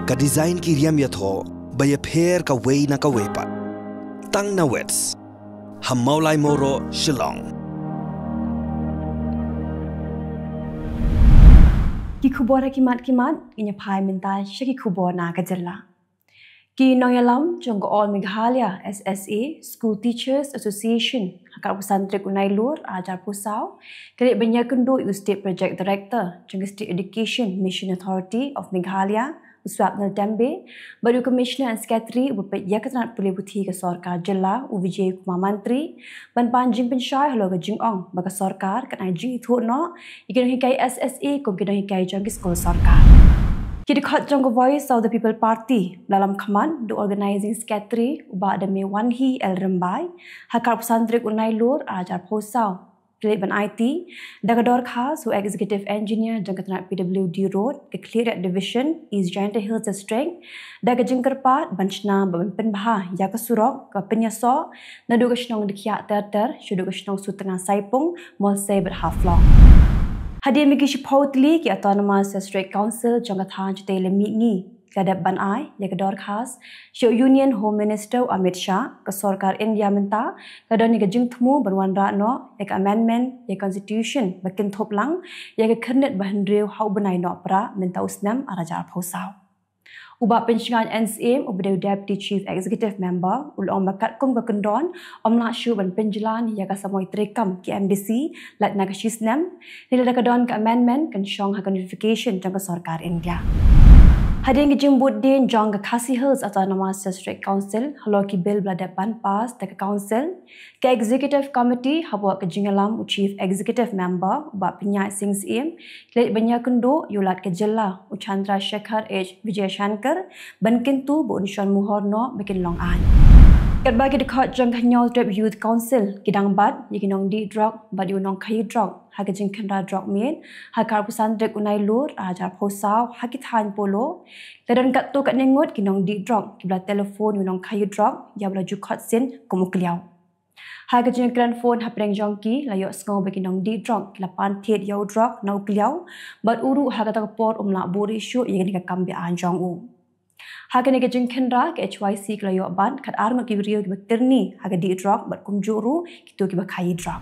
Ka design ki riam ya tho baya pher ka wei na ka wepat. Tang na wets. Hamaulai moro Shillong. Ki Khubor kimat inya phai minta shaki Khubor na ka Jylla. Ki Nailur jong all Meghalaya SSA School Teachers Association hakar pesantren Nailur ajar pusau kredit banyak kendo State Project Director jong State Education Mission Authority of Meghalaya Uswapnal Tembe baru Commissioner and Secretary upet yakatran pulih buthi ke sarkar Jylla Vijay Kumar Mantri ban panjing pensyai halo ke jingong baka sarkar kan aji thokno ikin hikai SSA ko gidan hikai jong school sarkar. Kita khot jong voice of the People Party dalam kaman the organizing secretary uba ada me Wanhi El Rembai hakar pesantren Nailur ajar posau Kredit ban IT dagador khas who executive engineer jong katnak PWD road ke clear division East Giant Hills District daga jengkerpat ban chna ban penbah ya ke surok ke penyaso nadu ke snong dikhya ter shudu ke snong su tengah saipung mol say berhaflong. Hadir migi shipotli ki Autonomous District Council jong kathan chute lemi ngi kadap ban ai ya ke dor khas show Union Home Minister Amit Shah ke sarkar India minta kadon ni ke jing thmu banwan ra no ya ke amendment ya constitution bakin thop lang ya ke khnit ban rew hau banai no pra minta usnam arajar phosau uba pensingan NCM ubdew Deputy Chief Executive Member ulong bakat kong bakendon omla shu ban penjelan ya ka samoi trekam ki MDC lat na ka shisnam nila kadon ke amendment kan shong ha notification jang ke sarkar India. Hadir ke jembut din jong ke Khasi Hills Autonomous District Council halo ki bill bladapan pas ke council ke executive committee habwa ke jingalam Chief Executive Member ba penyai sings im klet banyak kendo yulat ke Jylla Chandra Shekhar H Vijay Shankar ban kintu bu nishon muhorno bikin long an kat bagi dekat jong kanyol trip youth council kidang bat yikinong di drug bat yunong kai drug ha ke jing khandra drug min ha kar pesantren Nailur ajar posau ha ki than polo dan kat tu kat nengot kinong di drug kibla telefon yunong kai drug ya bla ju khot sin kumukliau ha ke jing kran phone ha preng jong ki layok sngo bekinong di drug lapan thet yau drug nau kliau bat uru ha ka ta por umla bori shu yeng ka kambi an jong u Hagan ke jing kendra ke HYC klayo ban kat arma ki brio ki batirni haga di drug bat kumjuru kitu ki bakai drug.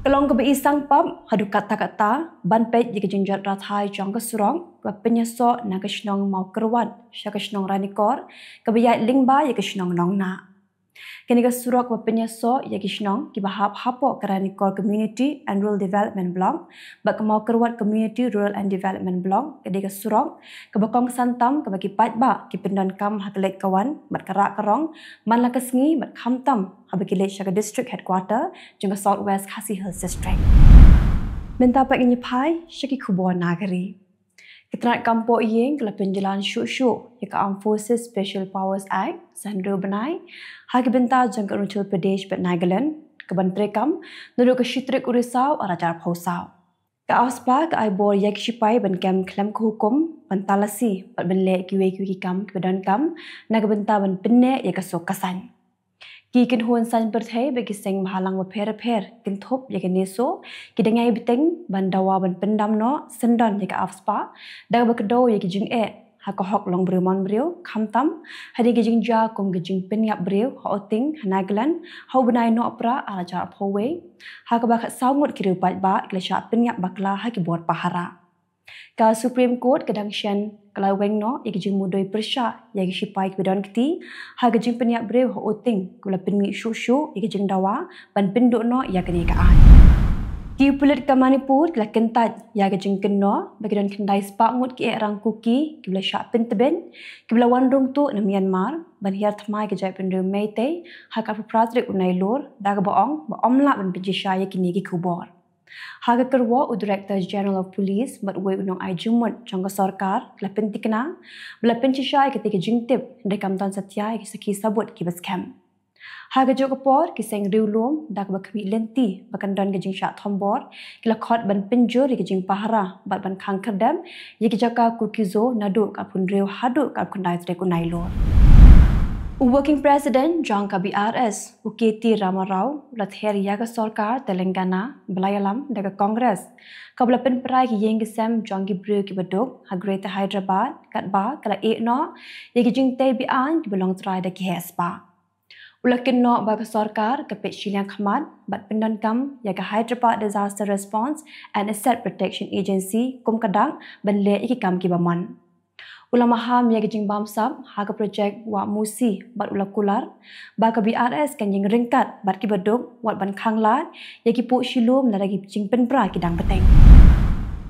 Kalong ke isang pam hadu kata ban pet ke jing jat rathai jong ke surong ke penyaso na ke snong mau kerwat sya ke snong ranikor ke bayat lingba ye ke snong nong na. Kini ke surok ke penyaso ye ke snong ki bahap hapo ke ranikor community and rural development block bak ke mau kerwat community rural and development block ke ke surok ke bakong santam ke bagi pat ba ki pendan kam hakelet kawan bat kerak kerong man la ke sngi bat khamtam habaki le sya ke district headquarter jong ke southwest Khasi Hills district. Minta pak inyi pai syaki Khubor nagari. Ketrak kampo yeng kala penjalan syuk-syuk ya ke Armed Forces Special Powers Act sandro benai hagi benta jang ke Arunachal Pradesh bet Nagaland ke bantrekam nudu ke Shitrik Urisau arajar phosau ke auspa ke aibor yak shipai ban kem klam ke hukum pantalasi pat benle kiwe ki kam ke badan kam na ke benta ban penne ya ke sokasan ki kin hon san Pyrthei bagi seng mahalang wa pher kin thop ya ke neso ki dengai biteng ban dawa ban pendam no sendon ya ke afspa da ba kedo ya ke jing ha ko hok long bremon breu khamtam hadi ke jing ja kom ke jing penyap breu ho oting hanaglan ho benai no pra arajar phowe ha ka ba khat saungut ki rupat ba klesha penyap bakla ha ki bor pahara ka Supreme Court kadang shan kalau weng no ya ke jing mudoi persya ya ke shipai ke badan kiti ha ke jing penyap breu ho oting kula penmi shu ya ke jing dawa ban pinduk no ya ke nikaan ki pulit ke Manipur kala kentat ya ke jing kenno bagidan kendai spak ngut ki rang kuki ki bla syak penteben ki bla wandung tu na Myanmar ban hiar thmai ke jai pendu meite ha ka pratrik Nailur da ka baong ba omla ban pijisha ya kini ki Khubor Haga kerwa u Director General of Police mat we unong ai jumut jangka sarkar kala pentikna bla pencisai ketika jingtip dekam tan satya ki saki sabut ki bascam Haga jokapor ki seng riulum dak bakmi lenti bakan don ke jing syak thombor kila khot ban penjur ki jing pahara bat ban khang kerdam ye ki jaka kukizo nadu ka pun riu hadu ka kundai tre ku Nailur Working President John KBRS Uketi Ramarao Lather Yaga Sorkar Telangana Belayalam Daga Congress Kabla Penprai Yang Sam John Gibru Kibaduk Ha Greater Hyderabad Katba Kala No Yagi Jingte Bian Belong Try the Kiespa Ulakin no Baga Sorkar Kapit Shilian Khamad But Pendankam Yaga Hyderabad Disaster Response and Asset Protection Agency Kumkadang Benle Ikikam Kibaman Ulama ham ya gijing bamsam haga projek wa musi bat ulakular ba ka BRS kan jing ringkat bat ki baduk wat ban khanglat ya ki pu shilum la lagi jing penpra ki dang beteng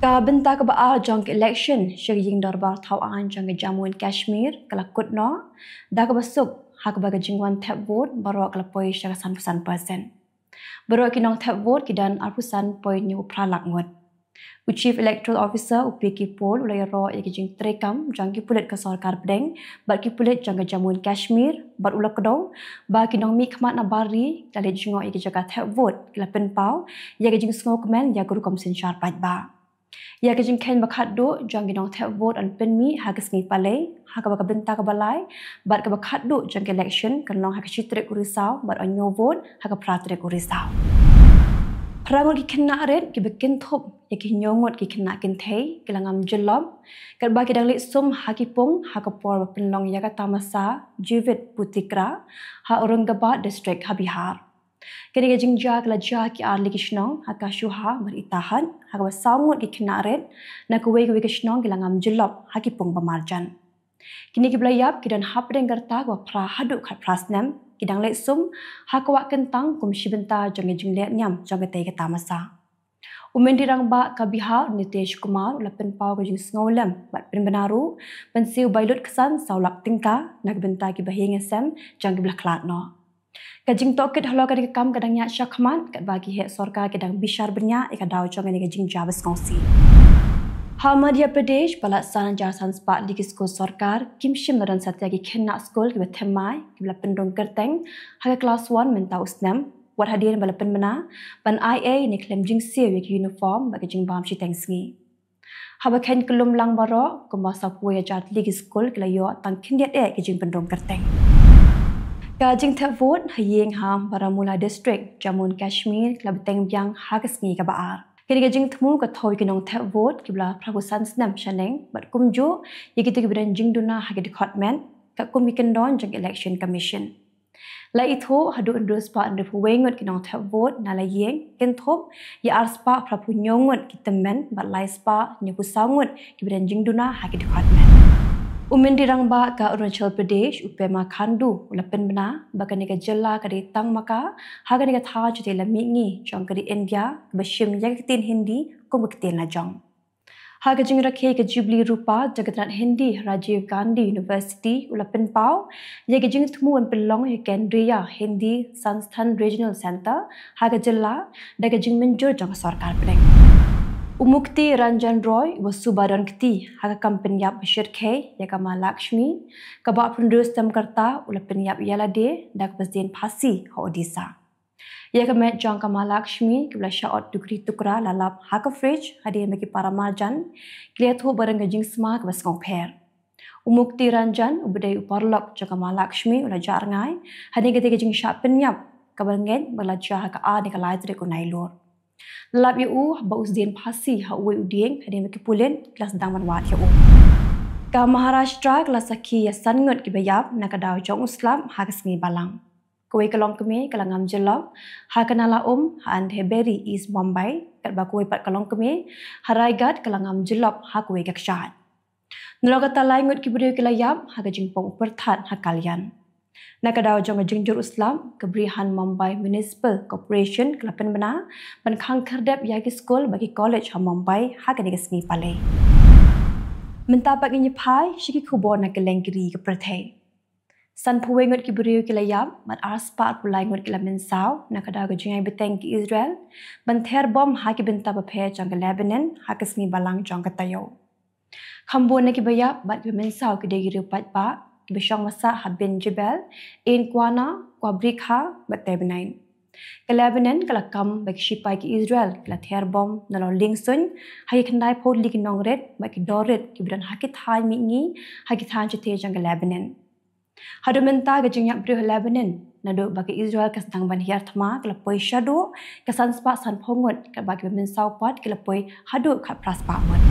ka benta ka ba jong election shiri jing darbar thau an jong jamuin Kashmir kala kutno da ka basuk haga ba jing wan tap vote baro kala poi shara san percent baro ki nong tap vote ki dan arpusan poi nyu pralak ngot Chief Electoral Officer UPK Pol ulai ro ya kijing trekam jangki pulit ke sarkar pedeng bat ki pulit jangga jamuin Kashmir bat ulak kedong ba kinong mi khmat na bari kale jingo ya kijaga thap vote kila penpau ya kijing sngo kemen ya guru komsen syar pat ba ya kijing ken bakhat do jangki nong thap vote an penmi ha kesngi pale ha ka benta ka balai bat ka bakhat do jangki election kanong ha kichitre kurisau bat onyo vote ha ka pratre kurisau Prangot ki kena red ki bekin thop ya ki nyongot ki kena kintei kilangam Jylla kat ba ki dang lek sum hakipung hakapor penlong ya ka tamasa Jivit Putikra ha Aurangabad district ha Bihar kini ga jingja kala ja ki arli kishnong ha ka shuha beritahan ha ka sangot ki kena red na kuwe kishnong kilangam Jylla hakipung pamarjan kini ki blayap ki dan hapdeng garta wa pra haduk khat prasnam Kidang lek sum hakawak kentang kumshi benta jong lek nyam jong tei ka tamasa. Umen dirang ba ka Bihar Nitish Kumar ula penpau ka jing sngolam bat penbenaru pensiu bailut kesan saulak tingka nak benta ki bahing sem jong belah klat no. Ka jing toket halo ka kam kadang nya syakman kat bagi hek sorka kadang bishar bernya ka daw jong ni ka jing jabas ngongsi. Madhya Pradesh Palaksana Jarasan Spak Ligi Skul Sorkar Kimshim Naran Satya ki khenna skul ki bethemai ki bala pendong kerteng haga class 1 menta usnam wat hadir bala penmena ban IA ni klem jing siu ki uniform bagi jing bam chi tengsngi haba khen kelum lang baro kumba sapwe jat Ligi Skul ki layo tang khindiat ki jing pendong kerteng ka jing thap vote hayeng ham Baramula district Jammu Kashmir klab teng byang hagasngi ka baar Kini gajing temu ka thoi kinong tap vote kibla pragusan snam shaneng bat kumjo yigitu kibidan jing duna hagi department ka kum kendon jang election commission la itho hadu endus pa ande wengot kinong tap vote na la yeng ken thop ya arspa prapu nyongot kitemen bat lai spa nyaku sangut kibidan jing duna hagi department Umen dirang ba ka Arunachal Pradesh upema khandu ulapen bena bakane ka Jylla ka di tang maka hagane ka tha chute la mingi jong ka di India bashim ya ka tin Hindi kum ka tin la jong haga jing rakhe ka Jubilee Rupa Jagatnath Hindi Rajiv Gandhi University ulapen pau ya ka jing thmu an pelong he Kendriya Hindi Sansthan Regional Center haga Jylla daga jing menjur jong sarkar pedeng Umukti Ranjan Roy was Subadan Kti haga kampen yap Bashir K yakama Lakshmi kaba pendus tamkarta ulapen yap Yalade dak pasdin Phasi ha Odisha yakama jang kama Lakshmi kibla shaot dukri tukra lalap haga fridge hadi meki para marjan kliathu barang gajing sma ka basngong pher Umukti Ranjan ubdai uparlok jakama Lakshmi ula jarngai hadi gati gajing shat penyap kabangen balaja ka a ni ka laitre ko Nailur Lab yu ba usdin Phasi ha uwe udieng hadi meki pulen kelas dangman wat ya ka Maharashtra kelas sakhi ya sangot ki bayap nakadaw jong uslam ha kasmi balang kuwe kalong keme kalangam Jylla ha kanala ha Andheri East Mumbai kat ba kuwe pat kalong keme Haraigat kalangam Jylla ha kuwe gakshat nulogata laingot ki bude kelayap ha ka jingpong Pyrthei ha kalyan Nakadaw jong jingjur Islam kebrihan Mumbai Municipal Corporation kelapen bena ban khang kerdep yagi school bagi college ha Mumbai ha kani gasni pale mentapak ni pai shiki Khubor na Kylleng kiri ke Pyrthei san puwengot ki buriu ki layap mat arspa pulai ngot ki lamen saw nakadaw jingai beteng ki Israel ban ther bom ha ki benta ba phe jong Lebanon ha kasni balang jong katayo khambon na ki bayap bat ki men saw ki degi rupat pa Bishong masa habin jebel in kwana kwa brikha batebenain ke Lebanon kala kam bagi shipai ki Israel kala ther bom nalo lingsun hai khandai phod lig nongret bagi doret ki bran hakit hai mingi hakit han chete jang Lebanon Hadu menta ke jingyak beriu Lebanon nado bagi Israel ke sedang banhiar thma ke lepoi syadu ke sanspa san pongot ke bagi peminsau pat ke lepoi hadu kat praspa mut.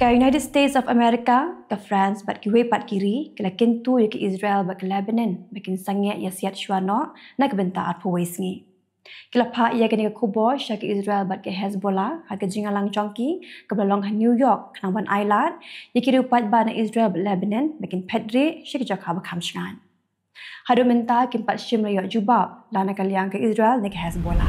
Ke United States of America ke France bat kiwe pat kiri ke lakintu ke Israel bat ke Lebanon bakin sangya ya siat syuano na ke benta at puwaisngi. Kelapa ia kini ke Khubor syaki Israel bat ke Hezbollah hak ke jingalang chongki ke belong New York kenang ban Island ia kiri upat ban Israel bat Lebanon bakin Pyrthei syaki jakha bakam syangan. Hadu minta kimpat syim rayak jubab lana kaliang ke Israel ni ke Hezbollah.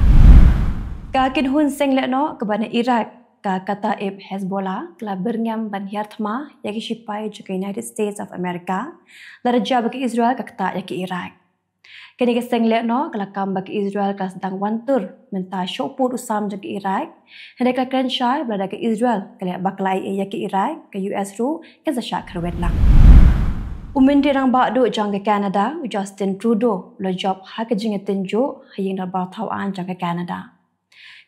Kakin hun seng lekno ke ban Iraq ka kata ib Hezbollah kala berngam ban hiar thma yaki shipai ke United States of America laraja bagi Israel ka kata yaki Iraq. Kini ke seng lekno kala kam bagi Israel ka sedang wantur minta syoput usam jagi Iraq hendak ka syai berada ke Israel kala baklai yaki Iraq ke US ru ke zasyak kerwet lang. Umendirang bakdo jang ke Canada Justin Trudeau lo job hak jingatin jo haying bar tauan jang ke Canada.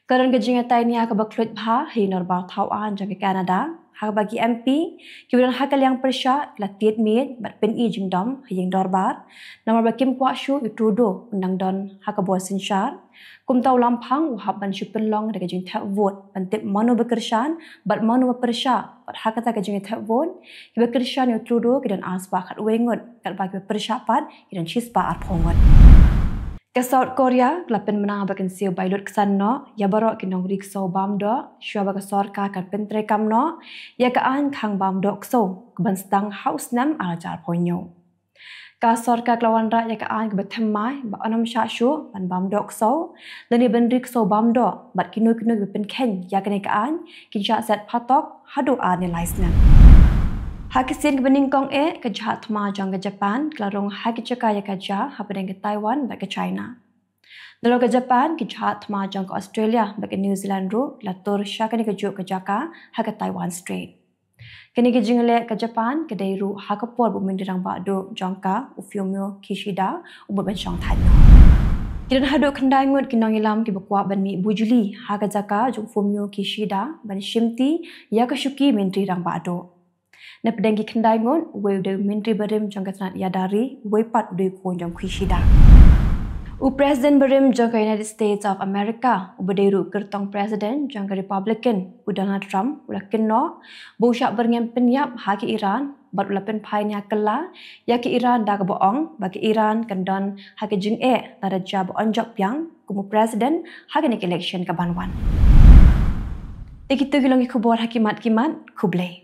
Karon ke jingatai ni hak baklut bha haying bar tauan jang ke Canada hak bagi MP kibiran hak yang persya latiat mit bat pen I jingdom haying dorbar nomor bakim kwa shu Trudeau undang don hak bor sinsyar kum tau lampang wahab ban syupen long de jing tak vote pantip manu bekersyan bat manu bersya bat hak kata jing tak vote bekersyan Trudeau kidan aspa kat wengot kat bagi persya pat kidan chispa at pongot. Ke South Korea, kelapen menang bakan siu bailut kesan no, ya barok kinong rikso bam do, syua baka sorka kan pentre kam no, ya kaan kang bam do kso, keban sedang haus nam alajar ponyo. Ka sorka kelawan rak ya kaan kebetemai, ba anam syasyu, ban bam do kso, dan ni ben rikso bam do, bat kinu-kinu kepen ken, ya kene kaan, kin syak set patok, hadu nilai senam. Hakisin kebeningkong ke jahat thma jang ke Japan kelarong hakicaka ya kaja hapadeng ke Taiwan bak ke China. Dalam ke Japan ke jahat thma jang ke Australia bak ke New Zealand ru latur syakani ke juk ke Jaka hak ke Taiwan Strait. Kini ke jingle ke Japan ke dairu hak ke por bu mendirang bakdo jangka Ufumio Kishida ubut ban syang thanno. Kidan hadu kendai ngut kinong ilam ki bakwa ban mi bujuli hak ke Jaka jung Ufumio Kishida ban shimti ya ke syuki mendirang bakdo. Na pedanggi kendai ngon wei de menteri berim jang katnat yadari wei pat de kon jang khishida. Presiden berim jang United States of America ubadeiru kertong presiden jang Republican Donald Trump ulakin no bosyak berngem penyap haki Iran bat ulapen painya kela ya ke Iran da ke boong bagi Iran kendon haki jing taraja bo onjok yang kumu presiden haki nek election ke banwan. Ikitu gilongi Khubor hakimat kimat kublai.